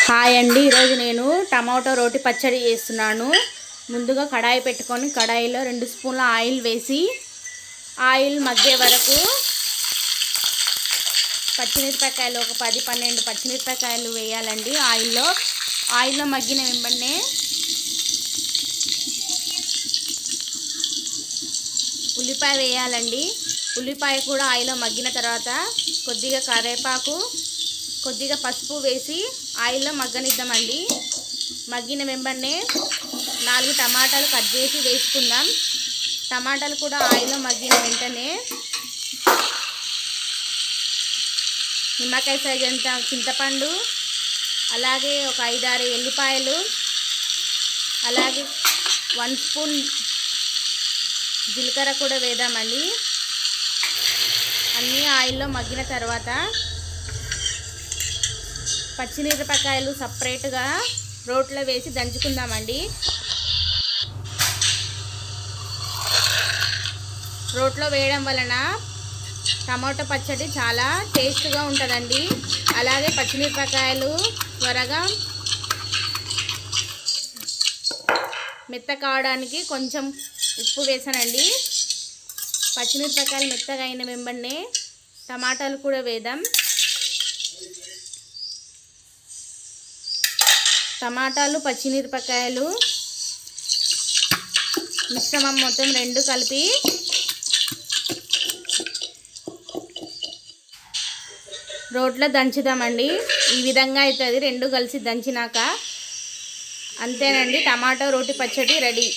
Hi అండి, ఈరోజు నేను టమాటో రోటి పచ్చడి చేస్తున్నాను. ముందుగా కడాయి పెట్టుకొని కడాయిలో 2 స్పూన్ల ఆయిల్ వేసి ఆయిల్ మగ్గే వరకు పచ్చిమిరపకాయలు ఒక 10-12 పచ్చిమిరపకాయలు వేయాలండి. ఆయిల్లో మగ్గిన వెంబడే ఉల్లిపాయ వేయాలండి. ఉల్లిపాయ కూడా ఆయిల్లో మగ్గిన తర్వాత కొద్దిగా కరివేపాకు, కొద్దిగా పసుపు వేసి ఆయిల్లో మగ్గనిద్దామండి. మగ్గిన వెంబడే 4 టమాటాలు కట్ చేసి వేసుకుందాం. టమాటాలు కూడా ఆయిల్లో మగ్గిన వెంటనే నిమ్మకాయ సైజ్ అంత చింతపండు, అలాగే ఒక 5-6 ఎల్లిపాయలు, అలాగే 1 స్పూన్ జీలకర్ర కూడా వేద్దామండి. అన్నీ ఆయిల్లో మగ్గిన తర్వాత పచ్చిమిరపకాయలు సపరేట్గా రోట్లో వేసి దంచుకుందామండి. రోట్లో వేయడం వలన టమాటో పచ్చడి చాలా టేస్ట్గా ఉంటుందండి. అలాగే పచ్చిమిరపకాయలు త్వరగా మెత్త కావడానికి కొంచెం ఉప్పు వేసానండి. పచ్చిమిరపకాయలు మెత్తగా అయిన వెంబడే టమాటాలు కూడా వేద్దాం. టమాటాలు, పచ్చిమిరపకాయలు మిశ్రమం మొత్తం 2 కలిపి రోట్లో దంచుదామండి. ఈ విధంగా అవుతుంది 2 కలిసి దంచినాక. అంతేనండి, టమాటో రోటి పచ్చడి రెడీ.